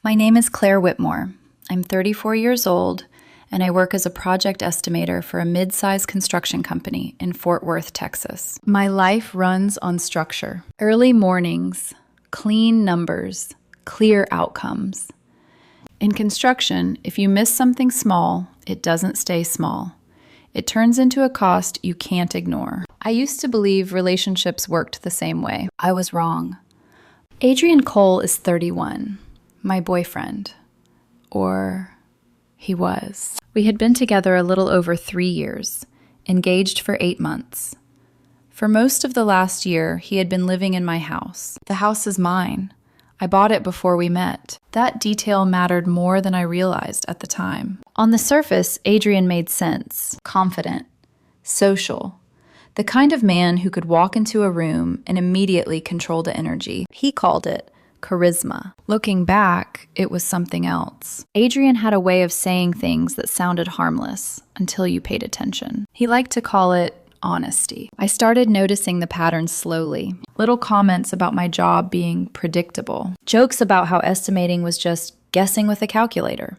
My name is Claire Whitmore. I'm 34 years old, and I work as a project estimator for a mid-sized construction company in Fort Worth, Texas. My life runs on structure. Early mornings, clean numbers, clear outcomes. In construction, if you miss something small, it doesn't stay small. It turns into a cost you can't ignore. I used to believe relationships worked the same way. I was wrong. Adrian Cole is 31. My boyfriend. Or he was. We had been together a little over 3 years, engaged for 8 months. For most of the last year, he had been living in my house. The house is mine. I bought it before we met. That detail mattered more than I realized at the time. On the surface, Adrian made sense, confident, social. The kind of man who could walk into a room and immediately control the energy. He called it charisma. Looking back, it was something else. Adrian had a way of saying things that sounded harmless until you paid attention. He liked to call it honesty. I started noticing the patterns slowly. Little comments about my job being predictable. Jokes about how estimating was just guessing with a calculator.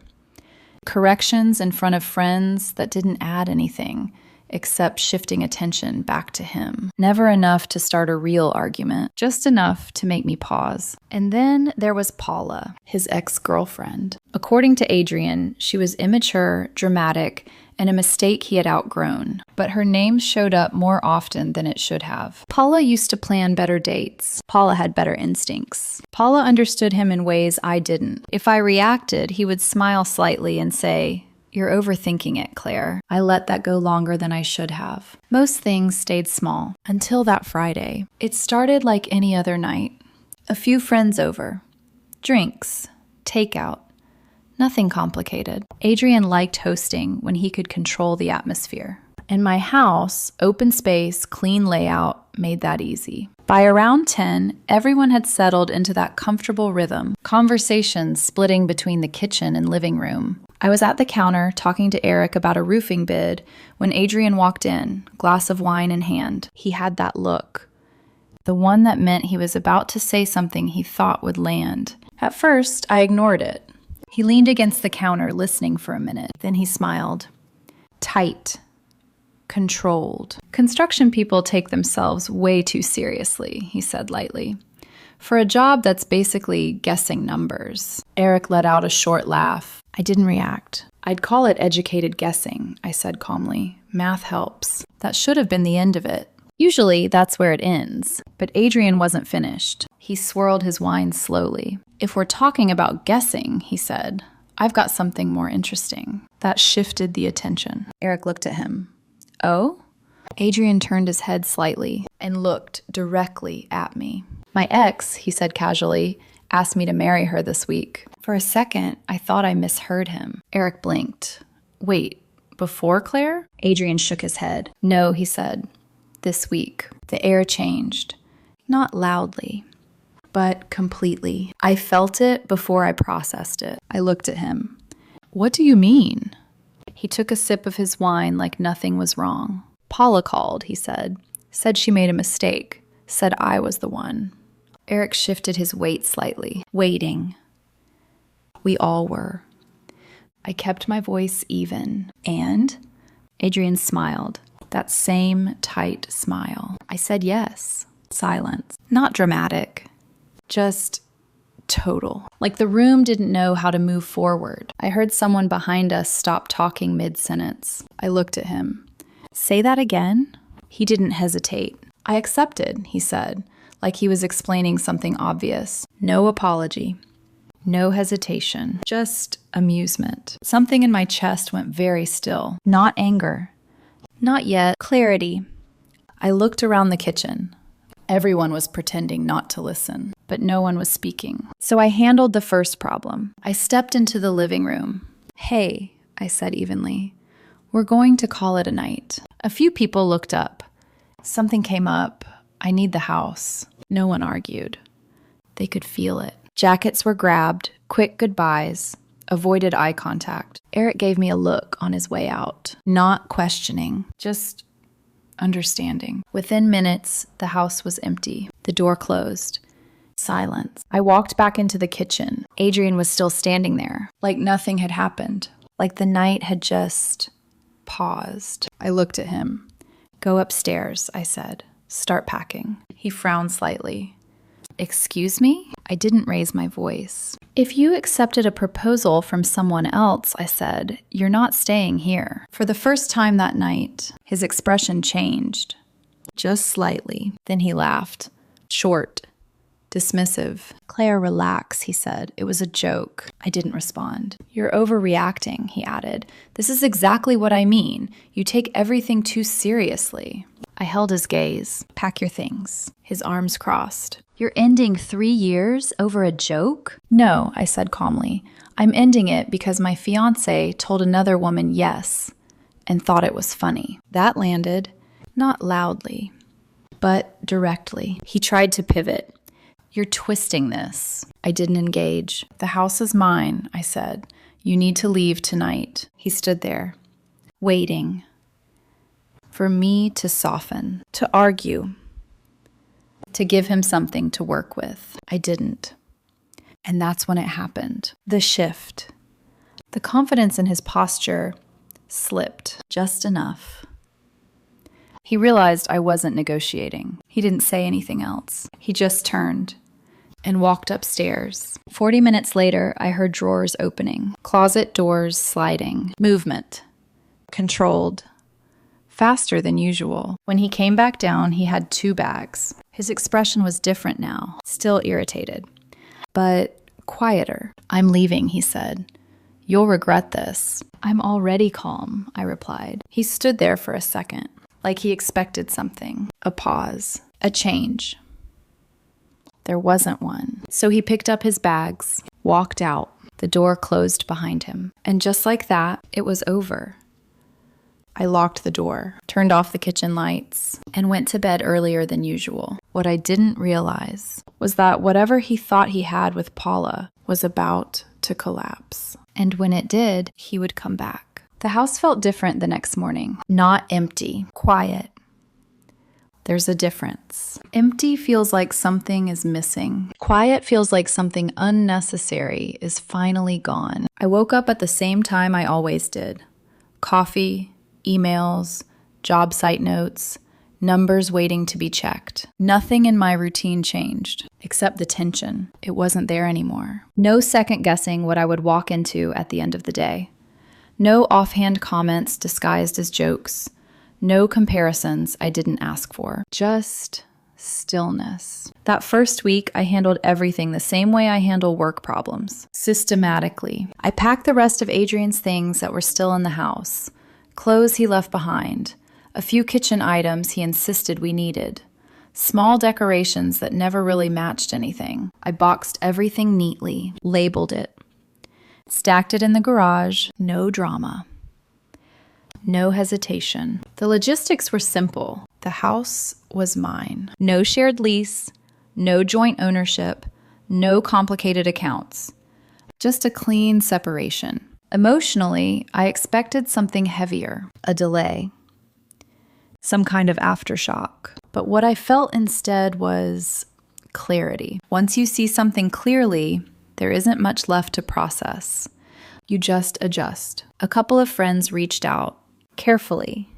Corrections in front of friends that didn't add anything except shifting attention back to him. Never enough to start a real argument, just enough to make me pause. And then there was Paula, his ex-girlfriend. According to Adrian, she was immature, dramatic, and a mistake he had outgrown. But her name showed up more often than it should have. Paula used to plan better dates. Paula had better instincts. Paula understood him in ways I didn't. If I reacted, he would smile slightly and say, "You're overthinking it, Claire." I let that go longer than I should have. Most things stayed small until that Friday. It started like any other night. A few friends over. Drinks. Takeout. Nothing complicated. Adrian liked hosting when he could control the atmosphere. In my house, open space, clean layout made that easy. By around 10, everyone had settled into that comfortable rhythm, conversations splitting between the kitchen and living room. I was at the counter talking to Eric about a roofing bid when Adrian walked in, glass of wine in hand. He had that look, the one that meant he was about to say something he thought would land. At first, I ignored it. He leaned against the counter, listening for a minute. Then he smiled. Tight. Controlled. Construction people take themselves way too seriously, he said lightly. For a job that's basically guessing numbers. Eric let out a short laugh. I didn't react. I'd call it educated guessing, I said calmly. Math helps. That should have been the end of it. Usually, that's where it ends. But Adrian wasn't finished. He swirled his wine slowly. If we're talking about guessing, he said, I've got something more interesting. That shifted the attention. Eric looked at him. Oh? Adrian turned his head slightly and looked directly at me. My ex, he said casually, asked me to marry her this week. For a second, I thought I misheard him. Eric blinked. Wait, before Claire? Adrian shook his head. No, he said. This week. The air changed. Not loudly, but completely. I felt it before I processed it. I looked at him. What do you mean? He took a sip of his wine like nothing was wrong. Paula called, he said. Said she made a mistake. Said I was the one. Eric shifted his weight slightly. Waiting. We all were. I kept my voice even. And? Adrian smiled. That same tight smile. I said yes. Silence. Not dramatic. Just total. Like the room didn't know how to move forward. I heard someone behind us stop talking mid-sentence. I looked at him. Say that again? He didn't hesitate. I accepted, he said, like he was explaining something obvious. No apology. No hesitation. Just amusement. Something in my chest went very still. Not anger. Not yet. Clarity. I looked around the kitchen. Everyone was pretending not to listen, but no one was speaking. So I handled the first problem. I stepped into the living room. Hey, I said evenly. We're going to call it a night. A few people looked up. Something came up. I need the house. No one argued. They could feel it. Jackets were grabbed, quick goodbyes, avoided eye contact. Eric gave me a look on his way out. Not questioning, just understanding. Within minutes, the house was empty. The door closed. Silence. I walked back into the kitchen. Adrian was still standing there, like nothing had happened, like the night had just paused. I looked at him. "Go upstairs," I said. "Start packing." He frowned slightly. "Excuse me?" I didn't raise my voice. "If you accepted a proposal from someone else," I said, "you're not staying here." For the first time that night, his expression changed. Just slightly. Then he laughed. Short. Dismissive. "Claire, relax," he said. "It was a joke." I didn't respond. "You're overreacting," he added. "This is exactly what I mean. You take everything too seriously." I held his gaze. "Pack your things." His arms crossed. "You're ending 3 years over a joke?" "No," I said calmly. "I'm ending it because my fiancé told another woman yes and thought it was funny." That landed, not loudly, but directly. He tried to pivot. "You're twisting this." I didn't engage. "The house is mine," I said. "You need to leave tonight." He stood there, waiting for me to soften, to argue, to give him something to work with. I didn't. And that's when it happened. The shift. The confidence in his posture slipped just enough. He realized I wasn't negotiating. He didn't say anything else. He just turned and walked upstairs. 40 minutes later, I heard drawers opening, closet doors sliding, movement, controlled, faster than usual. When he came back down, he had 2 bags. His expression was different now, still irritated, but quieter. "I'm leaving," he said. "You'll regret this." "I'm already calm," I replied. He stood there for a second, like he expected something. A pause. A change. There wasn't one. So he picked up his bags, walked out. The door closed behind him. And just like that, it was over. I locked the door, turned off the kitchen lights, and went to bed earlier than usual. What I didn't realize was that whatever he thought he had with Paula was about to collapse. And when it did, he would come back. The house felt different the next morning. Not empty, quiet. There's a difference. Empty feels like something is missing. Quiet feels like something unnecessary is finally gone. I woke up at the same time I always did. Coffee, emails, job site notes, numbers waiting to be checked. Nothing in my routine changed, except the tension. It wasn't there anymore. No second guessing what I would walk into at the end of the day. No offhand comments disguised as jokes. No comparisons I didn't ask for. Just stillness. That first week, I handled everything the same way I handle work problems. Systematically. I packed the rest of Adrian's things that were still in the house. Clothes he left behind. A few kitchen items he insisted we needed. Small decorations that never really matched anything. I boxed everything neatly, labeled it. Stacked it in the garage. No drama. No hesitation. The logistics were simple. The house was mine. No shared lease, no joint ownership, no complicated accounts. Just a clean separation. Emotionally, I expected something heavier, a delay, some kind of aftershock. But what I felt instead was clarity. Once you see something clearly, there isn't much left to process. You just adjust. A couple of friends reached out, carefully,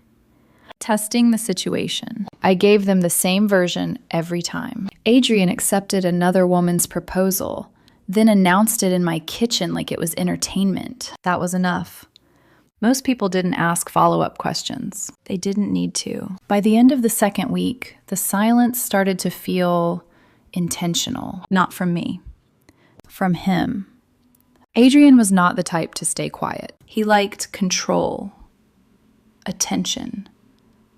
testing the situation. I gave them the same version every time. Adrian accepted another woman's proposal, then announced it in my kitchen like it was entertainment. That was enough. Most people didn't ask follow-up questions. They didn't need to. By the end of the second week, the silence started to feel intentional. Not from me, from him. Adrian was not the type to stay quiet. He liked control, attention,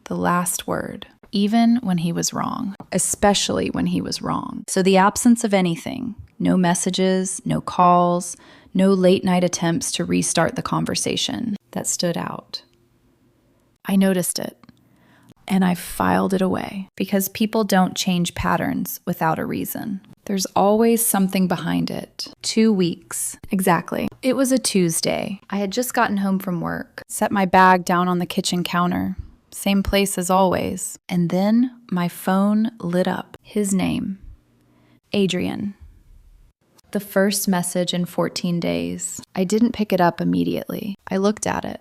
the last word, even when he was wrong, especially when he was wrong. So the absence of anything, no messages, no calls, no late night attempts to restart the conversation, that stood out. I noticed it, and I filed it away because people don't change patterns without a reason. There's always something behind it. 2 weeks. Exactly. It was a Tuesday. I had just gotten home from work, set my bag down on the kitchen counter. Same place as always. And then my phone lit up. His name. Adrian. The first message in 14 days. I didn't pick it up immediately. I looked at it.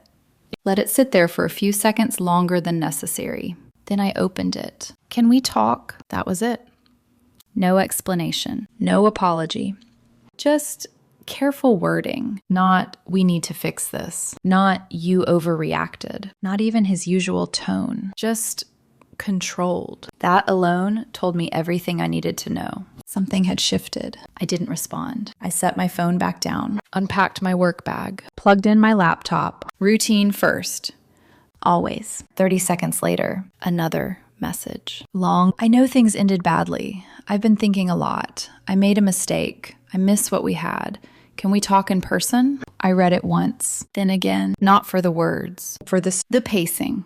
Let it sit there for a few seconds longer than necessary. Then I opened it. Can we talk? That was it. No explanation. No apology. Just careful wording. Not, we need to fix this. Not, you overreacted. Not even his usual tone. Just controlled. That alone told me everything I needed to know. Something had shifted. I didn't respond. I set my phone back down, unpacked my work bag, plugged in my laptop. Routine first. Always. 30 seconds later, another message. Long. I know things ended badly. I've been thinking a lot. I made a mistake. I miss what we had. Can we talk in person? I read it once. Then again, not for the words, for the pacing.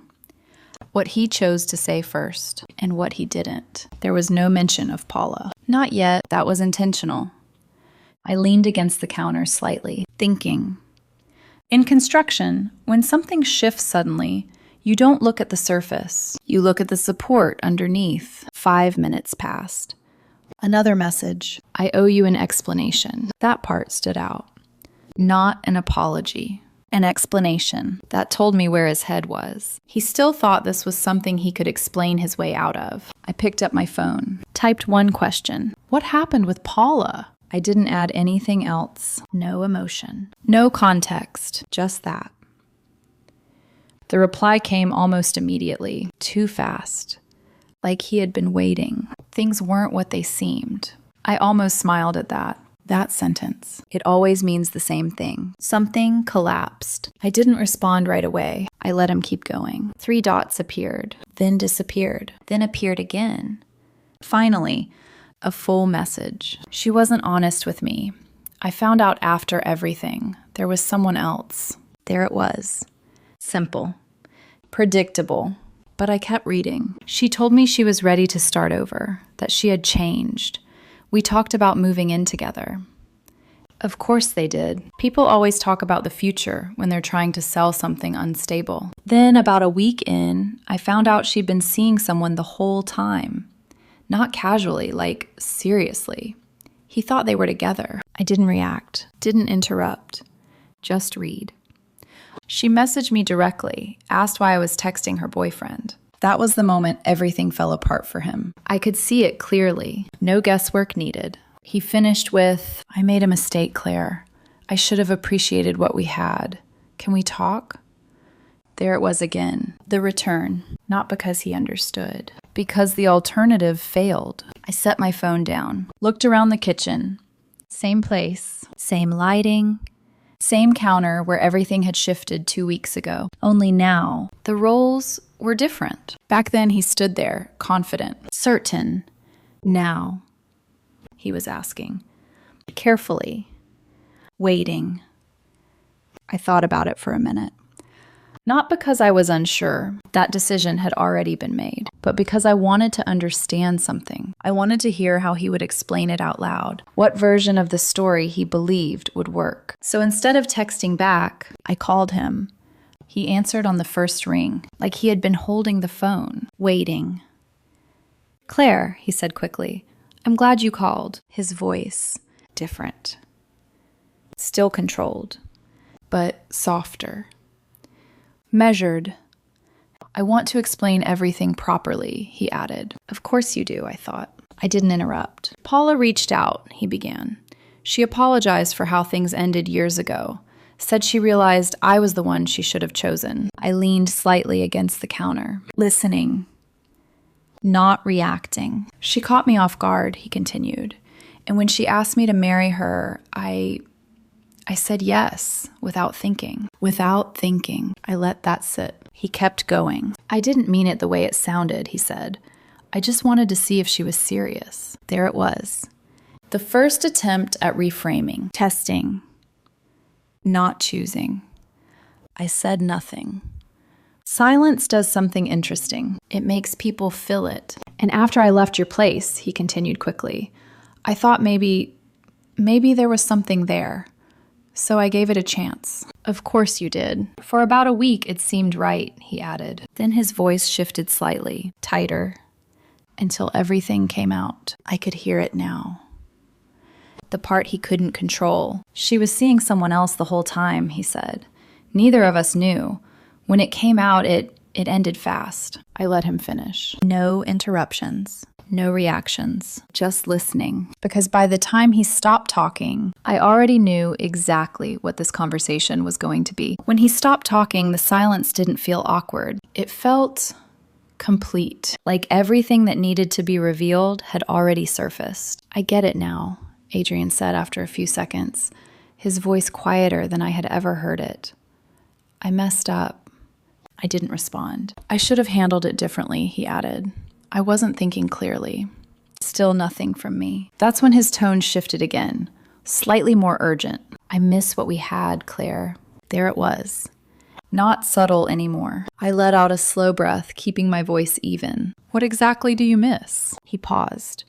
What he chose to say first and what he didn't. There was no mention of Paula. Not yet. That was intentional. I leaned against the counter slightly, thinking. In construction, when something shifts suddenly, you don't look at the surface. You look at the support underneath. 5 minutes passed. Another message. I owe you an explanation. That part stood out. Not an apology. An explanation. That told me where his head was. He still thought this was something he could explain his way out of. I picked up my phone. Typed one question. What happened with Paula? I didn't add anything else. No emotion. No context. Just that. The reply came almost immediately. Too fast. Like he had been waiting. Things weren't what they seemed. I almost smiled at that. That sentence. It always means the same thing. Something collapsed. I didn't respond right away. I let him keep going. 3 dots appeared, then disappeared, then appeared again. Finally, a full message. She wasn't honest with me. I found out after everything. There was someone else. There it was. Simple. Predictable. But I kept reading. She told me she was ready to start over, that she had changed. We talked about moving in together. Of course they did. People always talk about the future when they're trying to sell something unstable. Then about a week in, I found out she'd been seeing someone the whole time. Not casually, like seriously. He thought they were together. I didn't react, didn't interrupt, just read. She messaged me directly, asked why I was texting her boyfriend. That was the moment everything fell apart for him. I could see it clearly. No guesswork needed. He finished with, I made a mistake, Claire. I should have appreciated what we had. Can we talk? There it was again. The return. Not because he understood. Because the alternative failed. I set my phone down. Looked around the kitchen. Same place. Same lighting. Same counter where everything had shifted 2 weeks ago. Only now, the roles were different. Back then, he stood there, confident, certain. Now, he was asking, carefully, waiting. I thought about it for a minute. Not because I was unsure, that decision had already been made, but because I wanted to understand something. I wanted to hear how he would explain it out loud, what version of the story he believed would work. So instead of texting back, I called him. He answered on the first ring, like he had been holding the phone, waiting. Claire, he said quickly, I'm glad you called. His voice, different. Still controlled, but softer. Measured. I want to explain everything properly, he added. Of course you do, I thought. I didn't interrupt. Paula reached out, he began. She apologized for how things ended years ago. Said she realized I was the one she should have chosen. I leaned slightly against the counter, listening, not reacting. She caught me off guard, he continued. And when she asked me to marry her, I said yes, without thinking. Without thinking. I let that sit. He kept going. I didn't mean it the way it sounded, he said. I just wanted to see if she was serious. There it was. The first attempt at reframing, testing, not choosing. I said nothing. Silence does something interesting. It makes people feel it. And after I left your place, he continued quickly, I thought maybe there was something there. So I gave it a chance. Of course you did. For about a week, it seemed right, he added. Then his voice shifted slightly, tighter, until everything came out. I could hear it now. the part he couldn't control. She was seeing someone else the whole time, he said. Neither of us knew. When it came out, it ended fast. I let him finish. No interruptions. No reactions, just listening. Because by the time he stopped talking, I already knew exactly what this conversation was going to be. When he stopped talking, the silence didn't feel awkward. It felt complete, like everything that needed to be revealed had already surfaced. I get it now, Adrian said after a few seconds, his voice quieter than I had ever heard it. I messed up. I didn't respond. I should have handled it differently, he added. I wasn't thinking clearly. Still nothing from me. That's when his tone shifted again, slightly more urgent. I miss what we had, Claire. There it was. Not subtle anymore. I let out a slow breath, keeping my voice even. What exactly do you miss? He paused.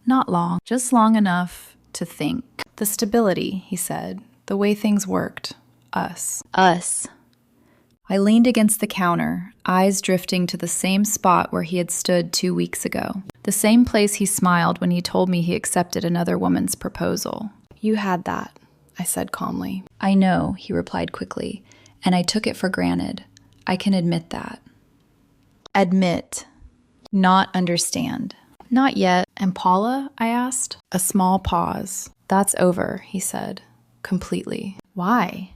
Not long, just long enough to think. The stability, he said. The way things worked. Us. Us. I leaned against the counter, eyes drifting to the same spot where he had stood 2 weeks ago. The same place he smiled when he told me he accepted another woman's proposal. You had that, I said calmly. I know, he replied quickly, and I took it for granted. I can admit that. Admit. Not understand. Not yet. And Paula? I asked. A small pause. That's over, he said. Completely. Why?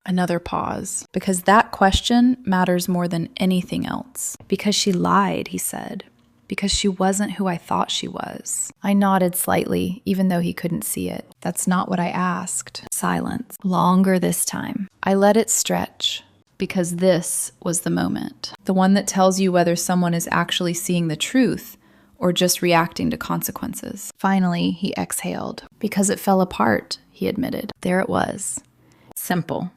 Another pause. Because that question matters more than anything else. Because she lied, he said. Because she wasn't who I thought she was. I nodded slightly, even though he couldn't see it. That's not what I asked. Silence. Longer this time. I let it stretch. Because this was the moment. The one that tells you whether someone is actually seeing the truth or just reacting to consequences. Finally, he exhaled. Because it fell apart, he admitted. There it was. Simple.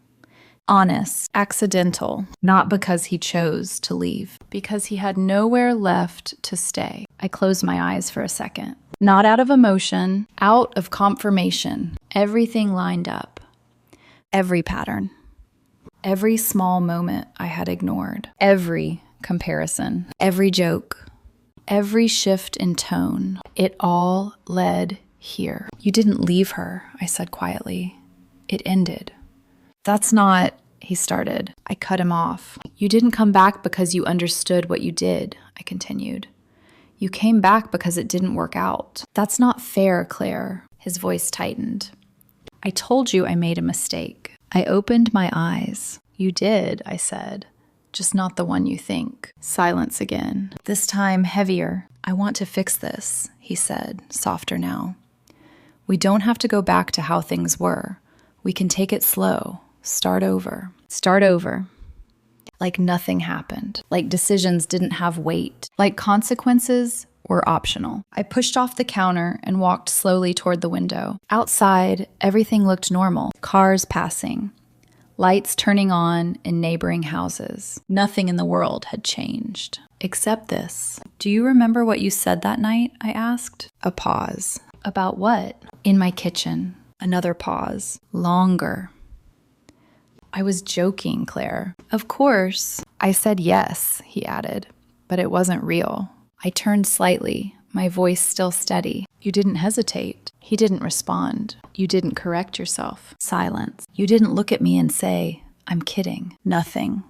Honest, accidental, not because he chose to leave, because he had nowhere left to stay. I closed my eyes for a second. Not out of emotion, out of confirmation. Everything lined up. Every pattern. Every small moment I had ignored. Every comparison. Every joke. Every shift in tone. It all led here. You didn't leave her, I said quietly. It ended. That's not, he started. I cut him off. You didn't come back because you understood what you did, I continued. You came back because it didn't work out. That's not fair, Claire. His voice tightened. I told you I made a mistake. I opened my eyes. You did, I said. Just not the one you think. Silence again. This time heavier. I want to fix this, he said, softer now. We don't have to go back to how things were. We can take it slow. Start over. Start over. Like nothing happened. Like decisions didn't have weight. Like consequences were optional. I pushed off the counter and walked slowly toward the window. Outside, everything looked normal. Cars passing. Lights turning on in neighboring houses. Nothing in the world had changed. Except this. Do you remember what you said that night? I asked. A pause. About what? In my kitchen. Another pause. Longer. I was joking, Claire. Of course. I said yes, he added, but it wasn't real. I turned slightly, my voice still steady. You didn't hesitate. He didn't respond. You didn't correct yourself. Silence. You didn't look at me and say, I'm kidding. Nothing.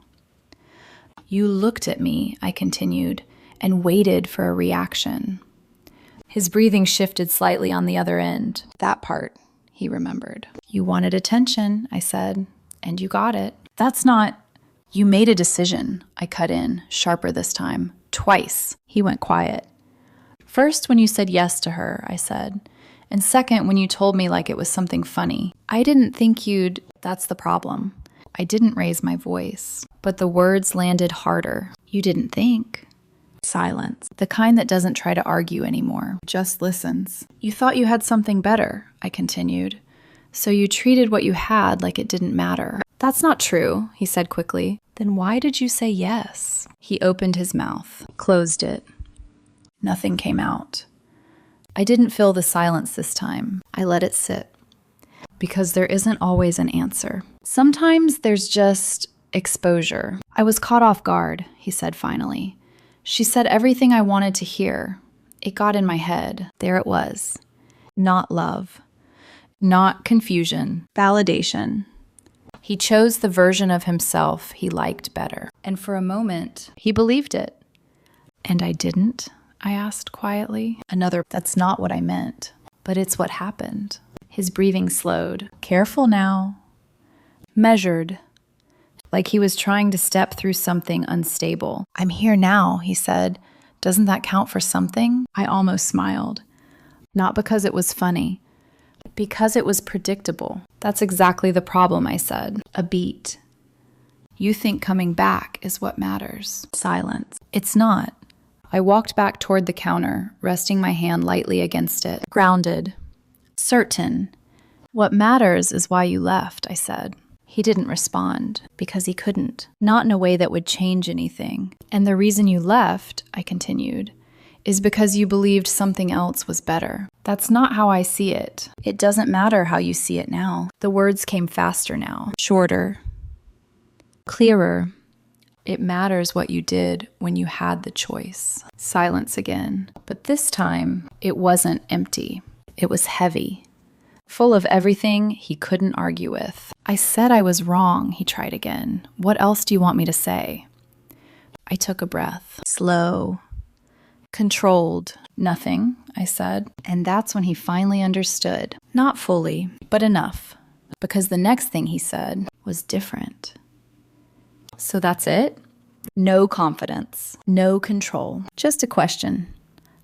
You looked at me, I continued, and waited for a reaction. His breathing shifted slightly on the other end. That part, he remembered. You wanted attention, I said. And you got it. That's not... You made a decision, I cut in, sharper this time. Twice. He went quiet. First, when you said yes to her, I said. And second, when you told me like it was something funny. I didn't think you'd... That's the problem. I didn't raise my voice. But the words landed harder. You didn't think. Silence. The kind that doesn't try to argue anymore. Just listens. You thought you had something better, I continued. So you treated what you had like it didn't matter. That's not true, he said quickly. Then why did you say yes? He opened his mouth, closed it. Nothing came out. I didn't fill the silence this time. I let it sit. Because there isn't always an answer. Sometimes there's just exposure. I was caught off guard, he said finally. She said everything I wanted to hear. It got in my head. There it was. Not love. not confusion. Validation. He chose the version of himself he liked better. And for a moment, he believed it. And I didn't? I asked quietly. That's not what I meant. But it's what happened. His breathing slowed. Careful now. Measured. Like he was trying to step through something unstable. I'm here now, he said. Doesn't that count for something? I almost smiled. Not because it was funny. Because it was predictable. That's exactly the problem, I said. A beat. You think coming back is what matters. Silence. It's not. I walked back toward the counter, resting my hand lightly against it. Grounded. Certain. What matters is why you left, I said. He didn't respond, because he couldn't. Not in a way that would change anything. And the reason you left, I continued, is because you believed something else was better. That's not how I see it. It doesn't matter how you see it now. The words came faster now, shorter, clearer. It matters what you did when you had the choice. Silence again. But this time, it wasn't empty. It was heavy. Full of everything he couldn't argue with. I said I was wrong, he tried again. What else do you want me to say? I took a breath. Slow. Controlled. Nothing, I said. And that's when he finally understood. Not fully, but enough. Because the next thing he said was different. So that's it? No confidence. No control. Just a question.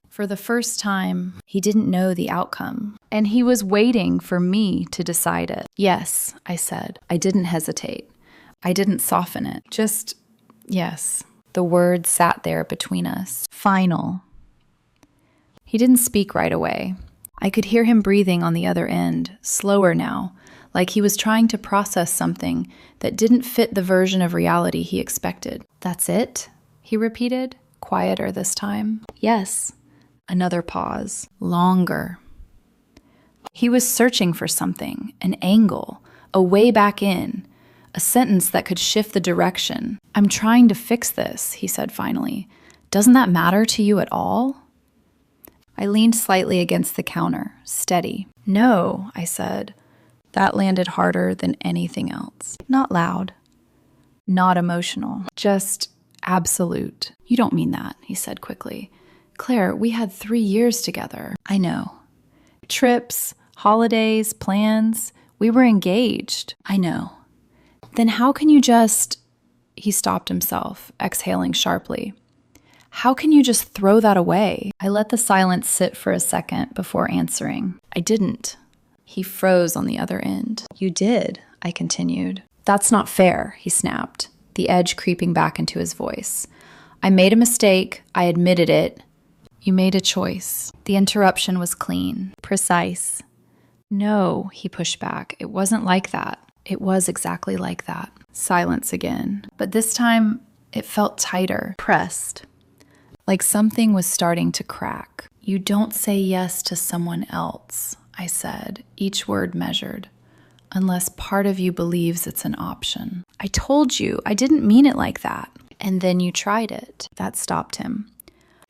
For the first time, he didn't know the outcome, and he was waiting for me to decide it. Yes, I said. I didn't hesitate. I didn't soften it. Just, yes. The word sat there between us. Final. He didn't speak right away. I could hear him breathing on the other end, slower now, like he was trying to process something that didn't fit the version of reality he expected. That's it? He repeated, quieter this time. Yes. Another pause. Longer. He was searching for something, an angle, a way back in, a sentence that could shift the direction. I'm trying to fix this, he said finally. Doesn't that matter to you at all? I leaned slightly against the counter, steady. No, I said. That landed harder than anything else. Not loud. Not emotional. Just absolute. You don't mean that, he said quickly. Claire, we had 3 years together. I know. Trips, holidays, plans. We were engaged. I know. Then how can you just... He stopped himself, exhaling sharply. How can you just throw that away? I let the silence sit for a second before answering. I didn't. He froze on the other end. You did, I continued. That's not fair, he snapped, the edge creeping back into his voice. I made a mistake. I admitted it. You made a choice. The interruption was clean, precise. No, he pushed back. It wasn't like that. It was exactly like that. Silence again. But this time, it felt tighter, pressed. Like something was starting to crack. You don't say yes to someone else, I said, each word measured, unless part of you believes it's an option. I told you, I didn't mean it like that. And then you tried it. That stopped him.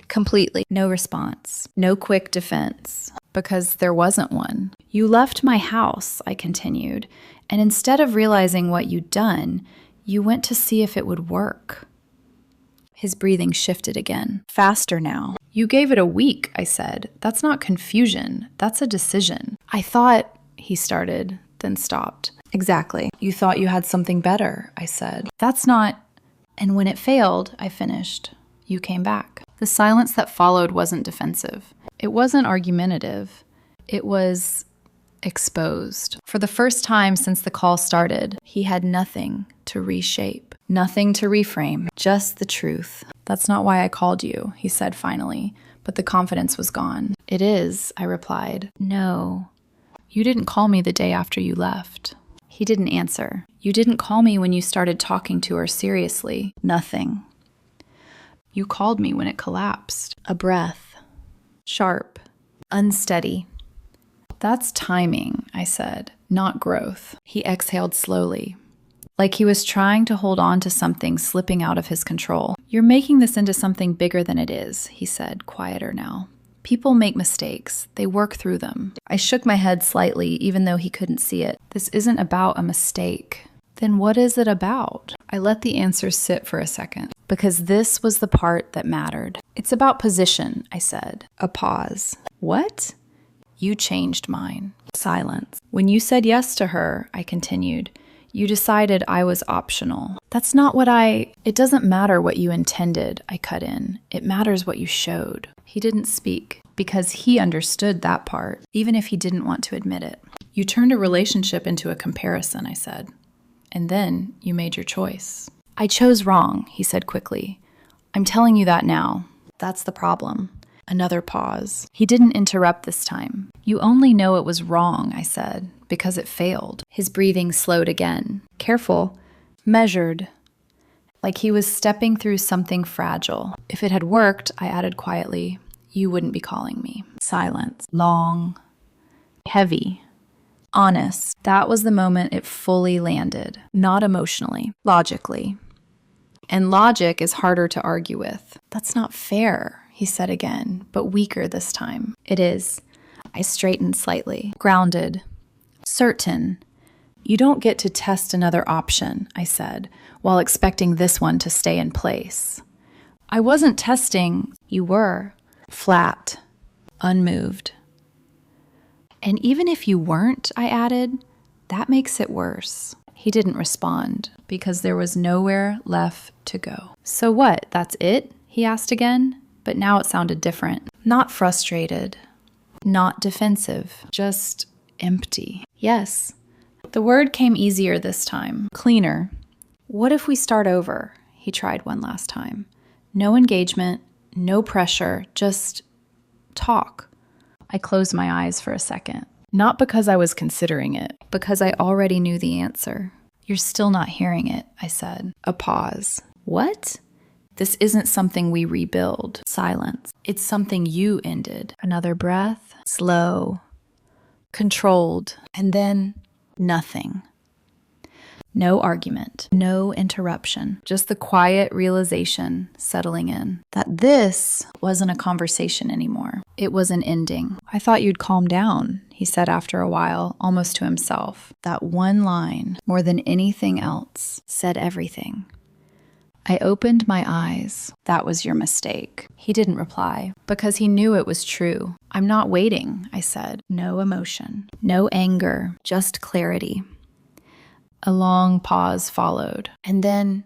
Completely. No response. No quick defense. Because there wasn't one. You left my house, I continued, and instead of realizing what you'd done, you went to see if it would work. His breathing shifted again. Faster now. You gave it a week, I said. That's not confusion. That's a decision. I thought, he started, then stopped. Exactly. You thought you had something better, I said. That's not... And when it failed, I finished. You came back. The silence that followed wasn't defensive. It wasn't argumentative. It was exposed. For the first time since the call started, he had nothing to reshape, nothing to reframe, just the truth. That's not why I called you, he said finally, but the confidence was gone. It is, I replied. No. You didn't call me the day after you left. He didn't answer. You didn't call me when you started talking to her seriously. Nothing. You called me when it collapsed. A breath. Sharp. Unsteady. That's timing, I said, not growth. He exhaled slowly, like he was trying to hold on to something slipping out of his control. You're making this into something bigger than it is, he said, quieter now. People make mistakes. They work through them. I shook my head slightly, even though he couldn't see it. This isn't about a mistake. Then what is it about? I let the answer sit for a second, because this was the part that mattered. It's about position, I said. A pause. What? You changed mine. Silence. When you said yes to her, I continued, you decided I was optional. That's not what It doesn't matter what you intended, I cut in. It matters what you showed. He didn't speak, because he understood that part, even if he didn't want to admit it. You turned a relationship into a comparison, I said. And then you made your choice. I chose wrong, he said quickly. I'm telling you that now. That's the problem. Another pause. He didn't interrupt this time. You only know it was wrong, I said, because it failed. His breathing slowed again. Careful. Measured. Like he was stepping through something fragile. If it had worked, I added quietly, you wouldn't be calling me. Silence. Long. Heavy. Honest. That was the moment it fully landed. Not emotionally. Logically. And logic is harder to argue with. That's not fair, he said again, but weaker this time. It is. I straightened slightly. Grounded. Certain. You don't get to test another option, I said, while expecting this one to stay in place. I wasn't testing. You were. Flat. Unmoved. And even if you weren't, I added, that makes it worse. He didn't respond, because there was nowhere left to go. So what, that's it? He asked again, but now it sounded different. Not frustrated. Not defensive. Just empty. Yes. The word came easier this time. Cleaner. What if we start over? He tried one last time. No engagement, no pressure, just talk. I closed my eyes for a second. Not because I was considering it, because I already knew the answer. You're still not hearing it, I said. A pause. What? This isn't something we rebuild. Silence. It's something you ended. Another breath. Slow. Controlled. And then nothing. No argument. No interruption. Just the quiet realization settling in that this wasn't a conversation anymore. It was an ending. I thought you'd calm down, he said after a while, almost to himself. That one line, more than anything else, said everything. I opened my eyes. That was your mistake. He didn't reply, because he knew it was true. I'm not waiting, I said. No emotion. No anger. Just clarity. A long pause followed. And then,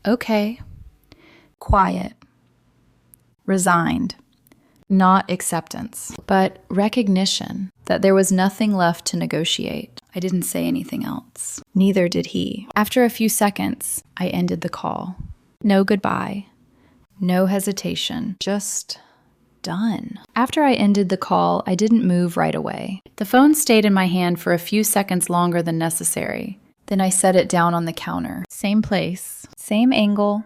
okay. Quiet. Resigned. Not acceptance, but recognition that there was nothing left to negotiate. I didn't say anything else. Neither did he. After a few seconds, I ended the call. No goodbye. No hesitation. Just done. After I ended the call, I didn't move right away. The phone stayed in my hand for a few seconds longer than necessary. Then I set it down on the counter. Same place, same angle.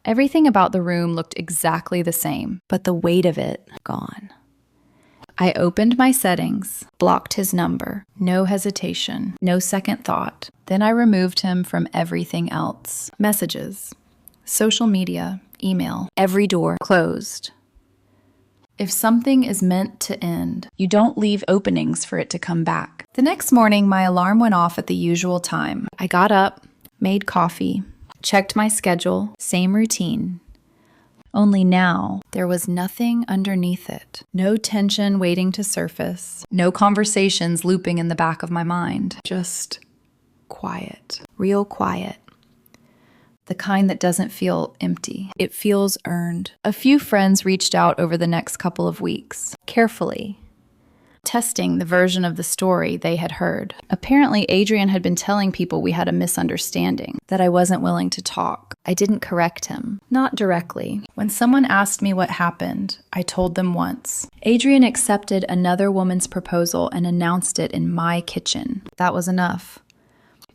Everything about the room looked exactly the same, but the weight of it gone. I opened my settings, blocked his number. No hesitation, no second thought. Then I removed him from everything else. Messages, social media, email, every door closed. If something is meant to end, you don't leave openings for it to come back. The next morning, my alarm went off at the usual time. I got up, made coffee, checked my schedule, same routine. Only now, there was nothing underneath it. No tension waiting to surface. No conversations looping in the back of my mind. Just quiet. Real quiet. The kind that doesn't feel empty. It feels earned. A few friends reached out over the next couple of weeks, carefully, testing the version of the story they had heard. Apparently, Adrian had been telling people we had a misunderstanding, that I wasn't willing to talk. I didn't correct him. Not directly. When someone asked me what happened, I told them once. Adrian accepted another woman's proposal and announced it in my kitchen. That was enough.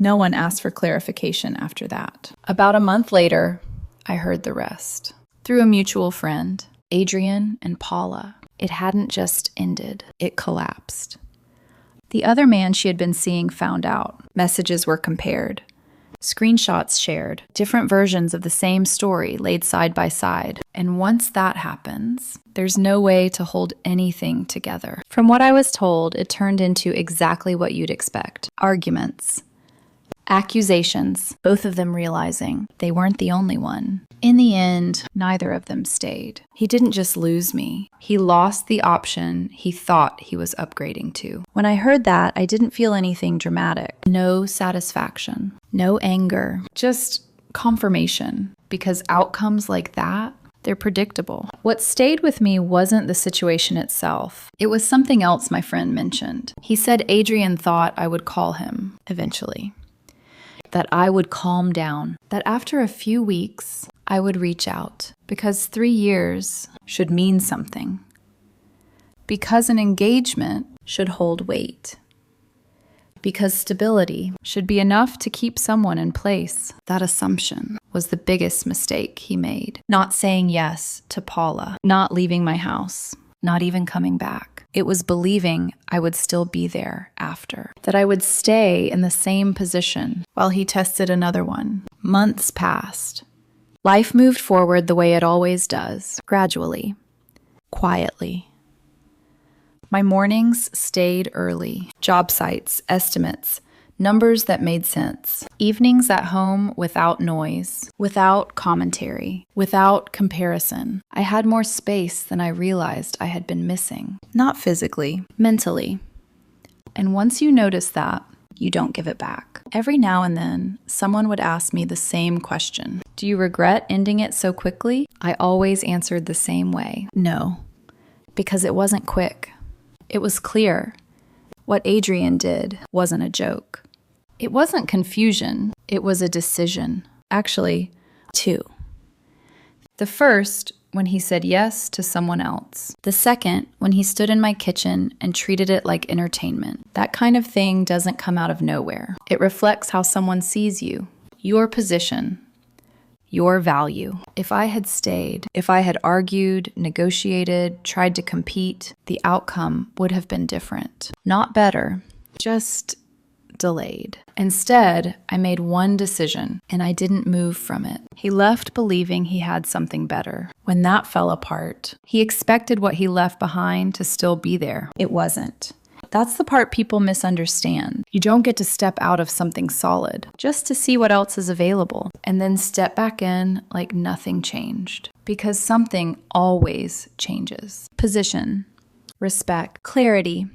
No one asked for clarification after that. About a month later, I heard the rest. Through a mutual friend, Adrian and Paula. It hadn't just ended. It collapsed. The other man she had been seeing found out. Messages were compared. screenshots shared, different versions of the same story laid side by side. And once that happens, there's no way to hold anything together. From what I was told, it turned into exactly what you'd expect. Arguments. Accusations, both of them realizing they weren't the only one. In the end, neither of them stayed. He didn't just lose me. He lost the option he thought he was upgrading to. When I heard that, I didn't feel anything dramatic. No satisfaction, no anger, just confirmation. Because outcomes like that, they're predictable. What stayed with me wasn't the situation itself. It was something else my friend mentioned. He said Adrian thought I would call him eventually. That I would calm down, that after a few weeks, I would reach out, because 3 years should mean something, because an engagement should hold weight, because stability should be enough to keep someone in place. That assumption was the biggest mistake he made. Not saying yes to Paula, not leaving my house, not even coming back. It was believing I would still be there after, that I would stay in the same position while he tested another one. Months passed. Life moved forward the way it always does, gradually, quietly. My mornings stayed early. Job sites, estimates, numbers that made sense. Evenings at home without noise, without commentary, without comparison. I had more space than I realized I had been missing. Not physically, mentally. And once you notice that, you don't give it back. Every now and then, someone would ask me the same question. Do you regret ending it so quickly? I always answered the same way. No, because it wasn't quick. It was clear. What Adrian did wasn't a joke. It wasn't confusion, it was a decision. Actually, 2. The first, when he said yes to someone else. The second, when he stood in my kitchen and treated it like entertainment. That kind of thing doesn't come out of nowhere. It reflects how someone sees you, your position, your value. If I had stayed, if I had argued, negotiated, tried to compete, the outcome would have been different. Not better, just delayed. Instead, I made one decision, and I didn't move from it. He left believing he had something better. When that fell apart, he expected what he left behind to still be there. It wasn't. That's the part people misunderstand. You don't get to step out of something solid just to see what else is available, and then step back in like nothing changed. Because something always changes. Position, respect, clarity.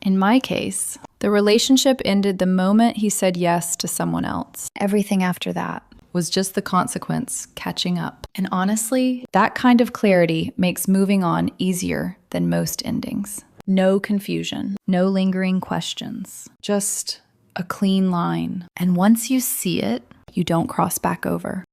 In my case, the relationship ended the moment he said yes to someone else. Everything after that was just the consequence catching up. And honestly, that kind of clarity makes moving on easier than most endings. No confusion, no lingering questions, just a clean line. And once you see it, you don't cross back over.